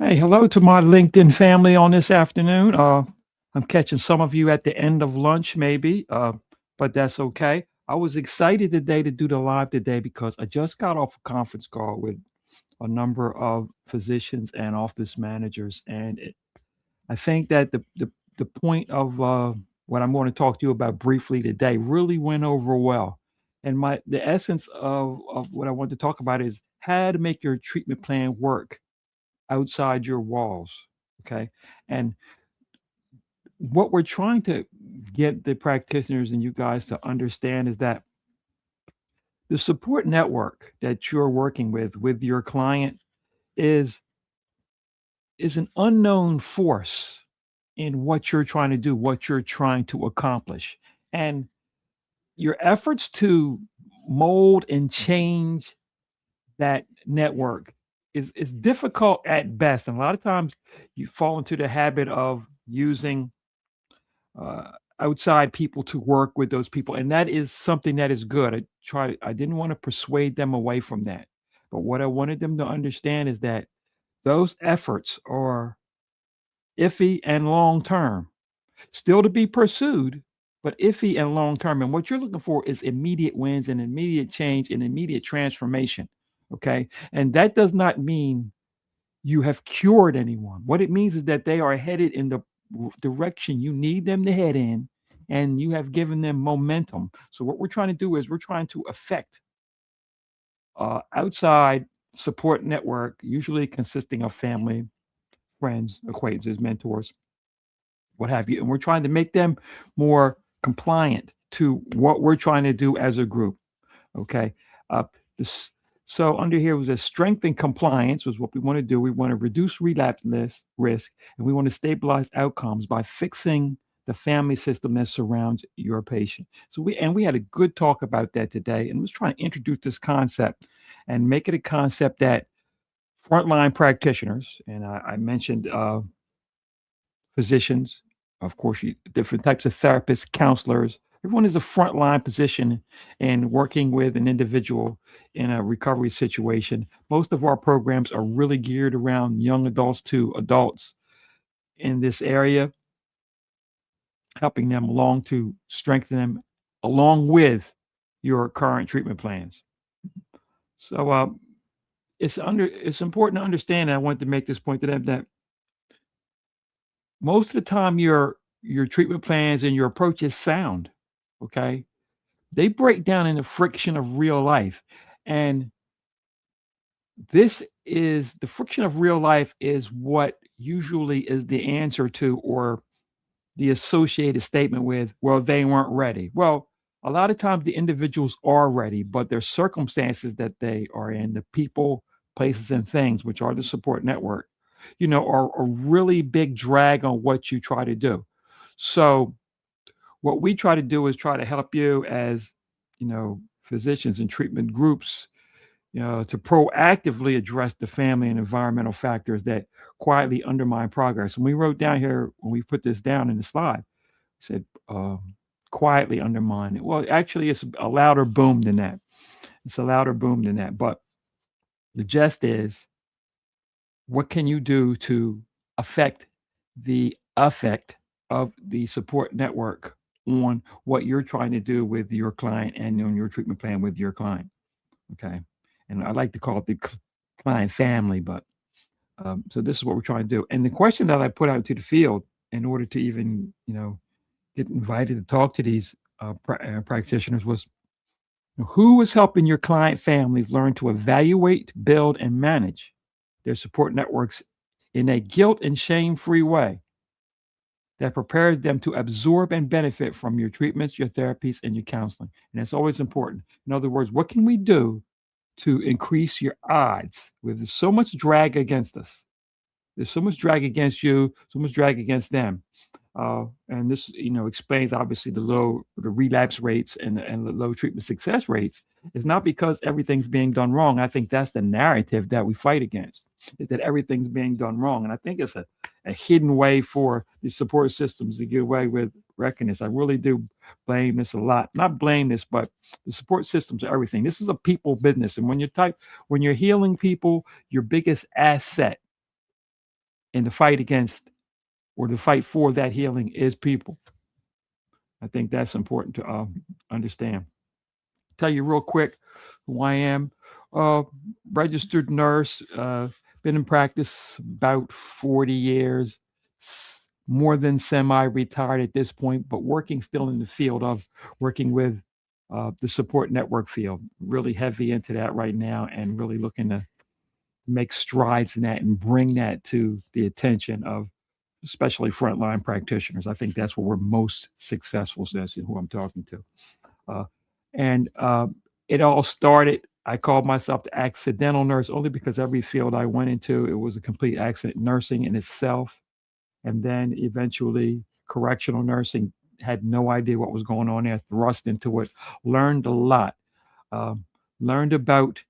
Hey, hello to my LinkedIn family on this afternoon. I'm catching some of you at the end of lunch, maybe, but that's okay. I was excited today to do the live today because I just got off a conference call with a number of physicians and office managers, and I think that the point of what I'm going to talk to you about briefly today really went over well. And the essence of what I want to talk about is how to make your treatment plan work outside your walls. Okay. And what we're trying to get the practitioners and you guys to understand is that the support network that you're working with your client is is an unknown force in what you're trying to do, what you're trying to accomplish. And your efforts to mold and change that network is difficult at best. And a lot of times you fall into the habit of using outside people to work with those people, and that is something that is good. I didn't want to persuade them away from that, but what I wanted them to understand is that those efforts are iffy and long term, still to be pursued, but iffy and long term. And what you're looking for is immediate wins and immediate change and immediate transformation. Okay. And that does not mean you have cured anyone. What it means is that they are headed in the direction you need them to head in, and you have given them momentum. So, what we're trying to do is we're trying to affect outside support network, usually consisting of family, friends, acquaintances, mentors, what have you. And we're trying to make them more compliant to what we're trying to do as a group. Okay. Uh, this, so under here was a strength and compliance was what we want to do. We want to reduce risk, and we want to stabilize outcomes by fixing the family system that surrounds your patient. So we had a good talk about that today, and was trying to introduce this concept and make it a concept that frontline practitioners, and I mentioned physicians, of course, different types of therapists, counselors. Everyone is a frontline position in working with an individual in a recovery situation. Most of our programs are really geared around young adults to adults in this area, helping them along to strengthen them along with your current treatment plans. So it's important to understand. And I wanted to make this point to them that most of the time your treatment plans and your approach is sound. Okay. They break down in the friction of real life. And this is the friction of real life is what usually is the answer to or the associated statement with, well, they weren't ready. Well, a lot of times the individuals are ready, but their circumstances that they are in, the people, places, and things, which are the support network, are a really big drag on what you try to do. So what we try to do is try to help you as, physicians and treatment groups, to proactively address the family and environmental factors that quietly undermine progress. And we wrote down here when we put this down in the slide, we said quietly undermine it. Well, actually, it's a louder boom than that. It's a louder boom than that. But the gist is, what can you do to affect the effect of the support network on what you're trying to do with your client and on your treatment plan with your client? Okay. And I like to call it the client family, but so this is what we're trying to do. And the question that I put out to the field in order to even, get invited to talk to these practitioners was who is helping your client families learn to evaluate, build, and manage their support networks in a guilt and shame free way that prepares them to absorb and benefit from your treatments, your therapies, and your counseling. And that's always important. In other words, what can we do to increase your odds with there's so much drag against us? There's so much drag against you, so much drag against them. And this, explains obviously the relapse rates and the low treatment success rates. Is not because everything's being done wrong. I think that's the narrative that we fight against, is that everything's being done wrong. And I think it's a hidden way for the support systems to get away with wrecking this. I really do blame this a lot. Not blame this, but the support systems are everything. This is a people business. And when you're healing people, your biggest asset And the fight against or the fight for that healing is people. I think that's important to understand. Tell you real quick who I am. Uh, Registered nurse, been in practice about 40 years, more than semi retired at this point, but working still in the field of working with the support network field. Really heavy into that right now and really looking to make strides in that and bring that to the attention of especially frontline practitioners. I think that's where we're most successful, so that's who I'm talking to. Uh, and it all started, I called myself the accidental nurse only because every field I went into, it was a complete accident. Nursing in itself, and then eventually correctional nursing, had no idea what was going on there, thrust into it, learned a lot, um, learned about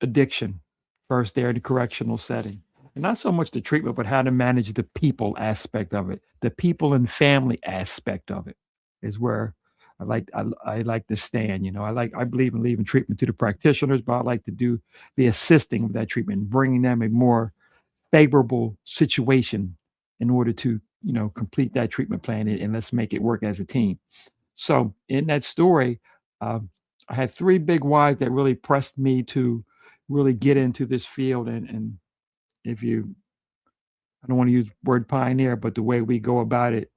addiction first there in the correctional setting. And not so much the treatment, but how to manage the people aspect of it. The people and family aspect of it is where I like to stand. I believe in leaving treatment to the practitioners, but I like to do the assisting of that treatment, bringing them a more favorable situation in order to complete that treatment plan, and let's make it work as a team. So in that story, um, I had three big whys that really pressed me to really get into this field. And if you, I don't want to use the word pioneer, but the way we go about it,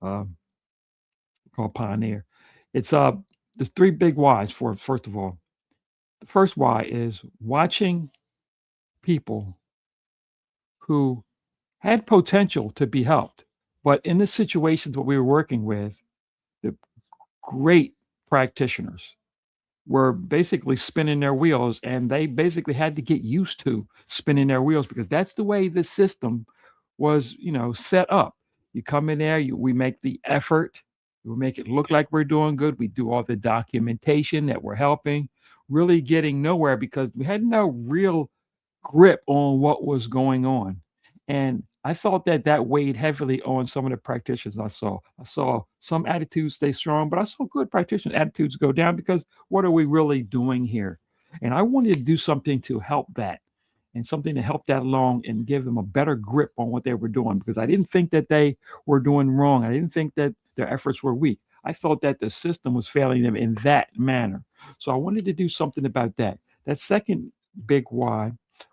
um, called pioneer. It's there's three big whys for it. First of all, the first why is watching people who had potential to be helped, but in the situations that we were working with, the great practitioners were basically spinning their wheels, and they basically had to get used to spinning their wheels because that's the way the system was, set up. You come in there, we make the effort, we make it look like we're doing good. We do all the documentation that we're helping, really getting nowhere because we had no real grip on what was going on. And I thought that that weighed heavily on some of the practitioners I saw. I saw some attitudes stay strong, but I saw good practitioner attitudes go down because what are we really doing here? And I wanted to do something to help that and something to help that along and give them a better grip on what they were doing because I didn't think that they were doing wrong. I didn't think that their efforts were weak. I felt that the system was failing them in that manner. So I wanted to do something about that. That second big why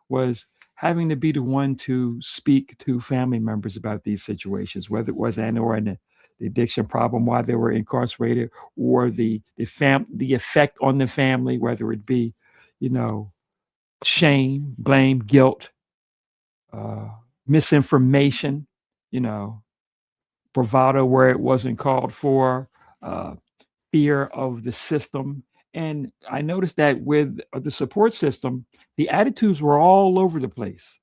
was having to be the one to speak to family members about these situations, whether it was or in the addiction problem while they were incarcerated, or the effect on the family, whether it be, you know, shame, blame, guilt, uh, misinformation, you know, bravado where it wasn't called for, uh, fear of the system. And I noticed that with the support system, the attitudes were all over the place.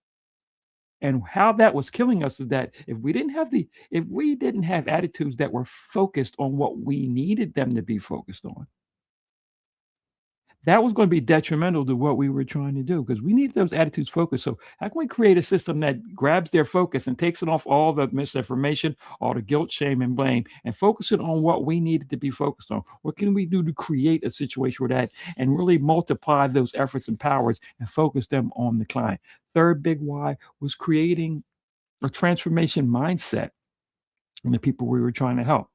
And how that was killing us is that if we didn't have attitudes that were focused on what we needed them to be focused on, that was going to be detrimental to what we were trying to do because we need those attitudes focused. So how can we create a system that grabs their focus and takes it off all the misinformation, all the guilt, shame, and blame, and focus it on what we needed to be focused on? What can we do to create a situation where that and really multiply those efforts and powers and focus them on the client? Third big why was creating a transformation mindset in the people we were trying to help.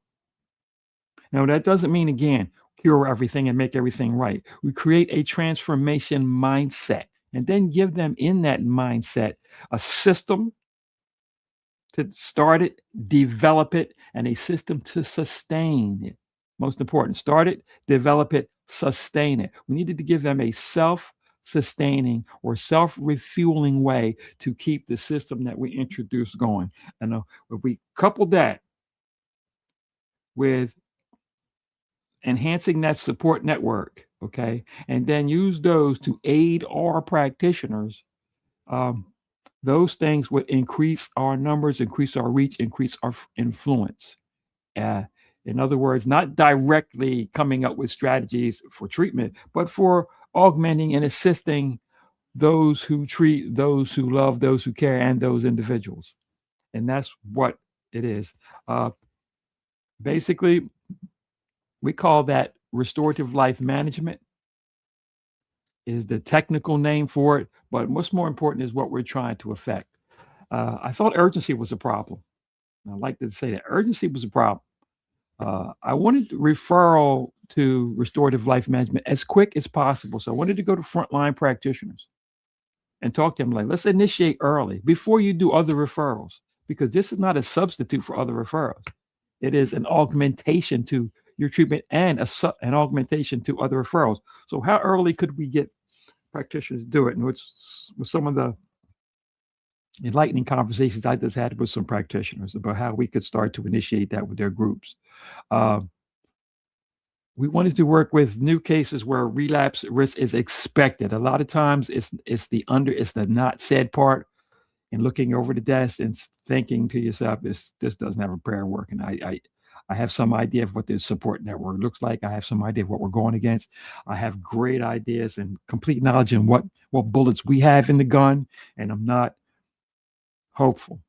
Now, that doesn't mean, again, cure everything and make everything right. We create a transformation mindset and then give them in that mindset a system to start it, develop it, and a system to sustain it. Most important, start it, develop it, sustain it. We needed to give them a self sustaining or self refueling way to keep the system that we introduced going. And if we couple that with enhancing that support network, okay, and then use those to aid our practitioners, um, those things would increase our numbers, increase our reach, increase our influence. Uh, in other words, not directly coming up with strategies for treatment, but for augmenting and assisting those who treat, those who love, those who care, and those individuals. And that's what it is. Uh, Basically, we call that restorative life management is the technical name for it, but what's more important is what we're trying to affect. I thought urgency was a problem. I like to say that urgency was a problem. I wanted referral to restorative life management as quick as possible. So I wanted to go to frontline practitioners and talk to them like, let's initiate early before you do other referrals, because this is not a substitute for other referrals. It is an augmentation to your treatment and an augmentation to other referrals. So how early could we get practitioners to do it? And which was some of the enlightening conversations I just had with some practitioners about how we could start to initiate that with their groups. Uh, we wanted to work with new cases where relapse risk is expected. A lot of times it's the not said part, and looking over the desk and thinking to yourself, this doesn't have a prayer work. And I have some idea of what the support network looks like. I have some idea of what we're going against. I have great ideas and complete knowledge in what bullets we have in the gun, and I'm not hopeful.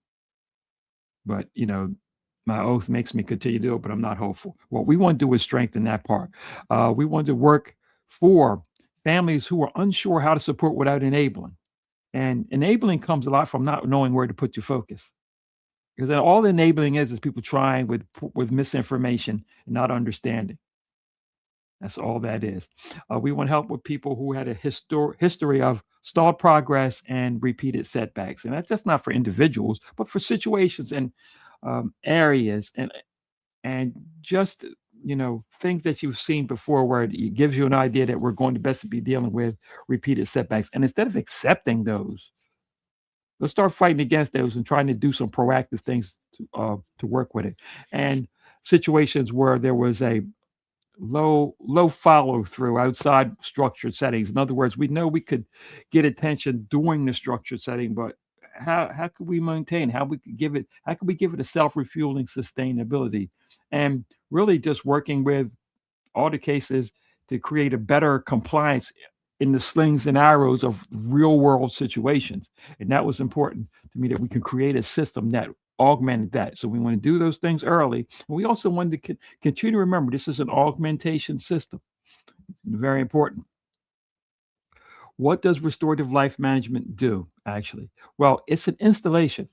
But my oath makes me continue to do it, but I'm not hopeful. What we want to do is strengthen that part. We want to work for families who are unsure how to support without enabling. And enabling comes a lot from not knowing where to put your focus. Because then all enabling is people trying with misinformation and not understanding. That's all that is. We want help with people who had a history of stalled progress and repeated setbacks, and that's just not for individuals, but for situations and areas and just things that you've seen before, where it gives you an idea that we're going to best be dealing with repeated setbacks. And instead of accepting those, let's start fighting against those and trying to do some proactive things to work with it. And situations where there was a low follow through outside structured settings. In other words, we know we could get attention during the structured setting, but how could we maintain, how could we give it a self-refueling sustainability, and really just working with all the cases to create a better compliance in the slings and arrows of real world situations. And that was important to me, that we can create a system that augmented that. So we want to do those things early. And we also wanted to continue to remember this is an augmentation system. Very important. What does restorative life management do, actually? Well, it's an installation.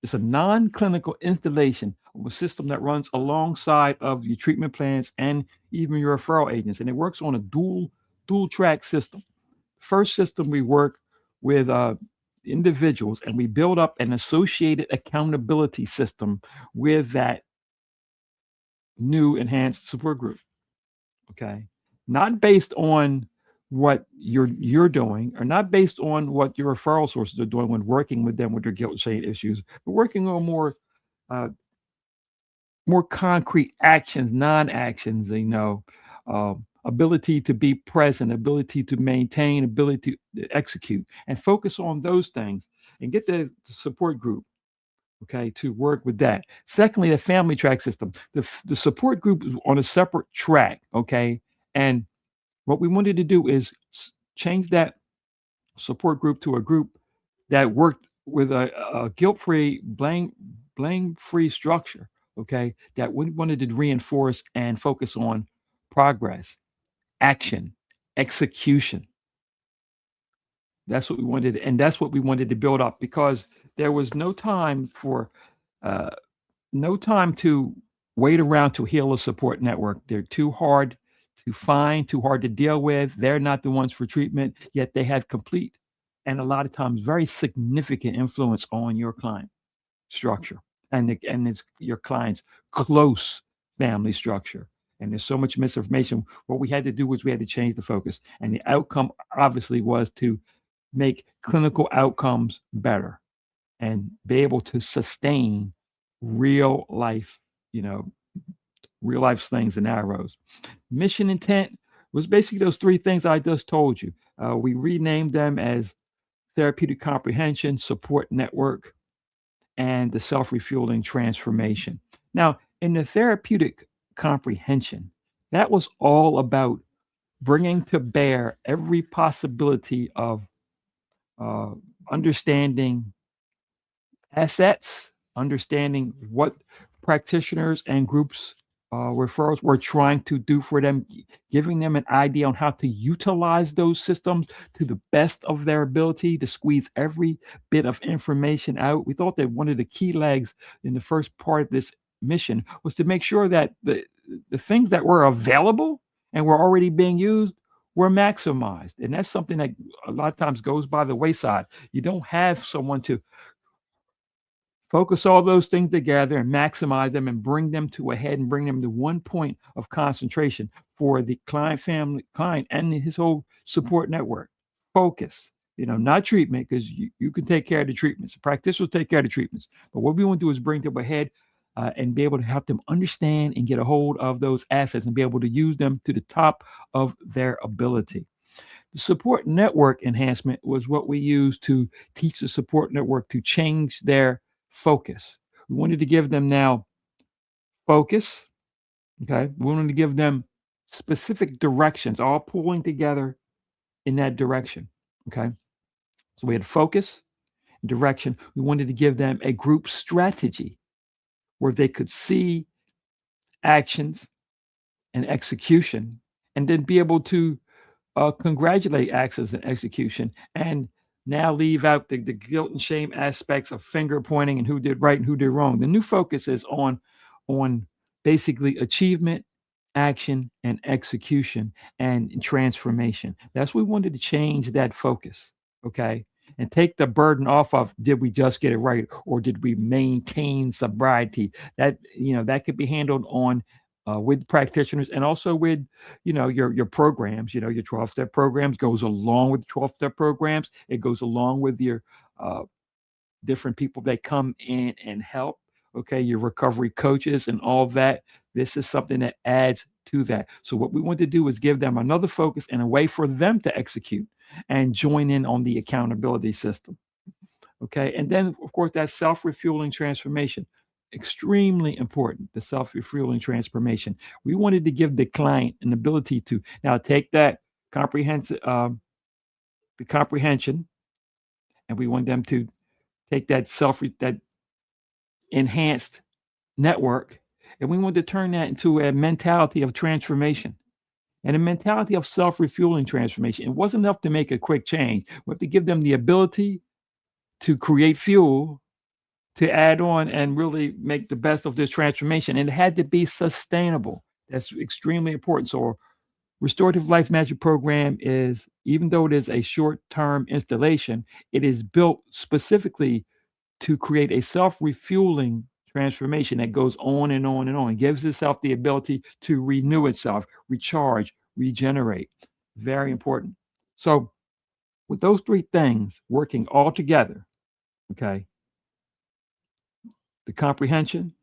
It's a non-clinical installation of a system that runs alongside of your treatment plans and even your referral agents, and it works on a dual track system. First system, we work with individuals, and we build up an associated accountability system with that new enhanced support group. Okay, not based on what you're doing, or not based on what your referral sources are doing when working with them with their guilt shame issues, but working on uh, more concrete actions, non-actions, ability to be present, ability to maintain, ability to execute, and focus on those things and get the support group, okay, to work with that. Secondly, the family track system. The support group is on a separate track, okay? And what we wanted to do is change that support group to a group that worked with a guilt-free, blame-free structure, okay, that we wanted to reinforce and focus on progress, action, execution. That's what we wanted, and that's what we wanted to build up, because there was uh, no time to wait around to heal a support network. They're too hard to find, too hard to deal with. They're not the ones for treatment, yet they have complete and a lot of times very significant influence on your client structure and it's your client's close family structure. And there's so much misinformation. What we had to do was we had to change the focus. And the outcome obviously was to make clinical outcomes better and be able to sustain real life, you know, real life slings and arrows. Mission intent was basically those three things I just told you. We renamed them as therapeutic comprehension, support network, and the self refueling transformation. Now, in the therapeutic comprehension, that was all about bringing to bear every possibility of uh, understanding assets, understanding what practitioners and groups referrals. We're trying to do for them, giving them an idea on how to utilize those systems to the best of their ability to squeeze every bit of information out. We thought that one of the key legs in the first part of this mission was to make sure that the things that were available and were already being used were maximized. And that's something that a lot of times goes by the wayside. You don't have someone to focus all those things together and maximize them and bring them to a head and bring them to one point of concentration for the client, family, client, and his whole support network. Focus, not treatment, because you can take care of the treatments. The practitioners will take care of the treatments. But what we want to do is bring them ahead and be able to help them understand and get a hold of those assets and be able to use them to the top of their ability. The support network enhancement was what we used to teach the support network to change their focus. We wanted to give them now focus. Okay. We wanted to give them specific directions, all pulling together in that direction. Okay. So we had focus, direction. We wanted to give them a group strategy where they could see actions and execution and then be able to congratulate access and execution, and now leave out the guilt and shame aspects of finger pointing and who did right and who did wrong. The new focus is on basically achievement, action, and execution and transformation. That's what we wanted to change that focus. Okay. And take the burden off of did we just get it right or did we maintain sobriety? That could be handled on with practitioners and also with your programs, your 12-step programs goes along with 12-step programs. It goes along with your uh, different people that come in and help. Okay, your recovery coaches and all that. This is something that adds to that. So what we want to do is give them another focus and a way for them to execute and join in on the accountability system. Okay. And then, of course, that self refueling transformation, extremely important. The self refueling transformation. We wanted to give the client an ability to now take that comprehensive, the comprehension, and we want them to take that enhanced network, and we want to turn that into a mentality of transformation and a mentality of self refueling transformation. It wasn't enough to make a quick change. We have to give them the ability to create fuel to add on and really make the best of this transformation. And it had to be sustainable. That's extremely important. So, Restorative Life Management Program is, even though it is a short term installation, it is built specifically to create a self refueling transformation that goes on and on and on. It gives itself the ability to renew itself, recharge, regenerate. Very important. So, with those three things working all together, okay, the comprehension,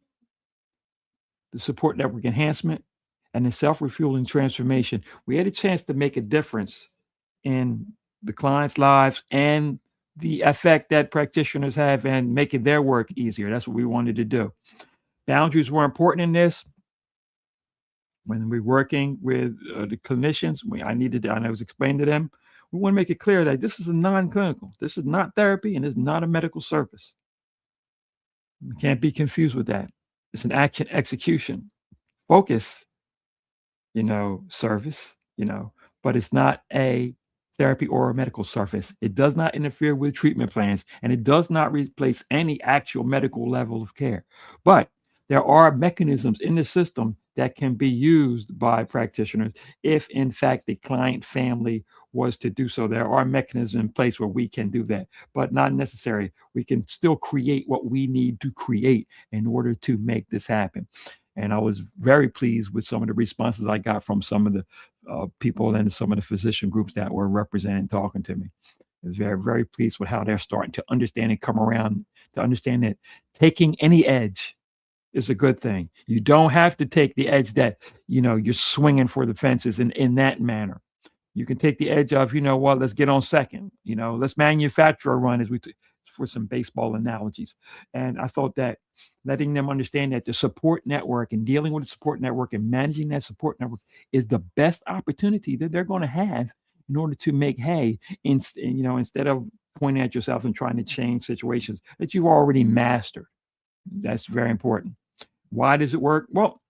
the support network enhancement, and the self refueling transformation, we had a chance to make a difference in the clients' lives and the effect that practitioners have and making their work easier. That's what we wanted to do. Boundaries were important in this. When we're working with the clinicians, and I was explaining to them, we want to make it clear that this is a non-clinical. This is not therapy, and it's not a medical service. We can't be confused with that. It's an action execution focus, service, but it's not a therapy or a medical service. It does not interfere with treatment plans and it does not replace any actual medical level of care. But there are mechanisms in the system that can be used by practitioners if, in fact, the client family was to do so. There are mechanisms in place where we can do that, but not necessary. We can still create what we need to create in order to make this happen. And I was very pleased with some of the responses I got from some of the people and some of the physician groups that were representing talking to me. I was very, very pleased with how they're starting to understand and come around to understand that taking any edge is a good thing. You don't have to take the edge that, you're swinging for the fences in that manner. You can take the edge of, let's get on second, let's manufacture a run for some baseball analogies. And I thought that letting them understand that the support network and dealing with the support network and managing that support network is the best opportunity that they're going to have in order to make hay, instead of pointing at yourself and trying to change situations that you've already mastered. That's very important. Why does it work? Well,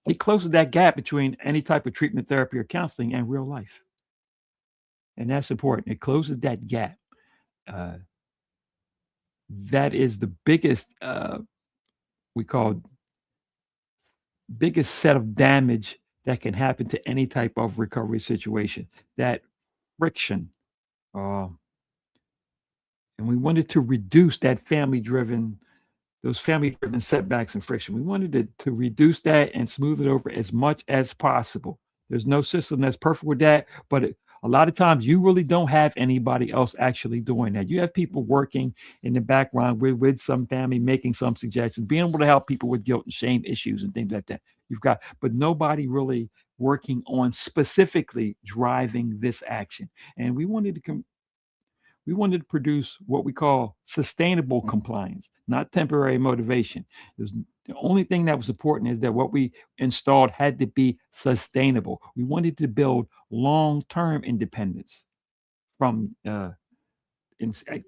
It closes that gap between any type of treatment, therapy, or counseling and real life, and that's important. It closes that gap. Uh, that is the biggest, we call biggest set of damage that can happen to any type of recovery situation, that friction. Uh, and we wanted to reduce that those family-driven setbacks and friction. We wanted to reduce that and smooth it over as much as possible. There's no system that's perfect with that, but a lot of times you really don't have anybody else actually doing that. You have people working in the background with some family, making some suggestions, being able to help people with guilt and shame issues and things like that. You've got, but nobody really working on specifically driving this action. And we wanted to produce what we call sustainable compliance, not temporary motivation. The only thing that was important is that what we installed had to be sustainable. We wanted to build long-term independence from the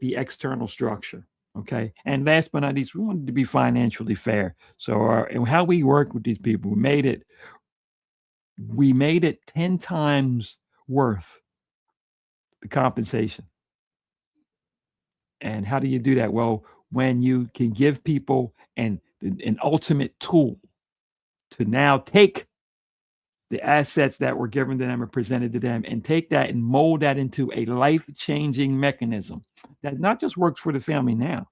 external structure. Okay. And last but not least, we wanted to be financially fair. So and how we worked with these people, we made it 10 times worth the compensation. And how do you do that? Well, when you can give people an ultimate tool to now take the assets that were given to them or presented to them and take that and mold that into a life-changing mechanism that not just works for the family now,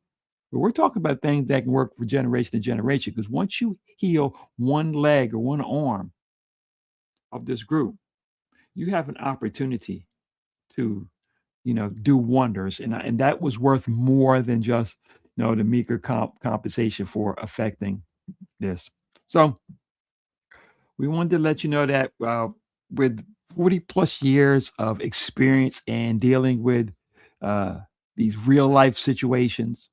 but we're talking about things that can work for generation to generation. Because once you heal one leg or one arm of this group, you have an opportunity to do wonders, and that was worth more than just, the meager compensation for affecting this. So, we wanted to let you know that, with 40 plus years of experience and dealing with, uh, these real life situations,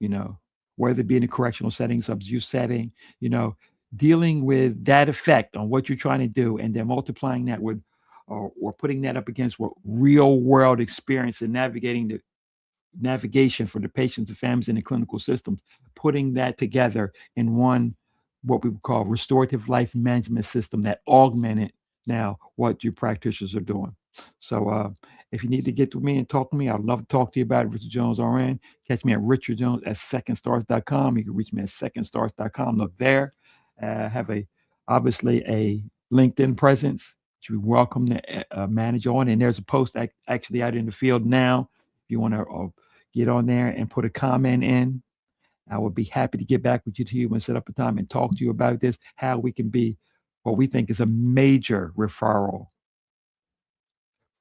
you know, whether it be in a correctional setting, substance setting, you know, dealing with that effect on what you're trying to do, and then multiplying that with or putting that up against what real world experience and navigating the navigation for the patients, the families, and the clinical systems, putting that together in one, what we would call restorative life management system that augmented now what your practitioners are doing. So if you need to get to me and talk to me, I'd love to talk to you about it. Richard Jones RN. Catch me at Richard Jones at secondstars.com. You can reach me at secondstars.com. Look there. Have obviously a LinkedIn presence. You're welcome to manage on. And there's a post actually out in the field now. If you want to get on there and put a comment in, I would be happy to get back with you and set up a time and talk to you about this, how we can be what we think is a major referral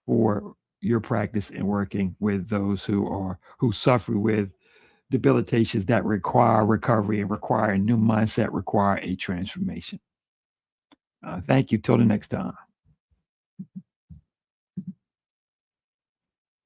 for your practice and working with those who suffer with debilitations that require recovery and require a new mindset, require a transformation. Thank you. Till the next time.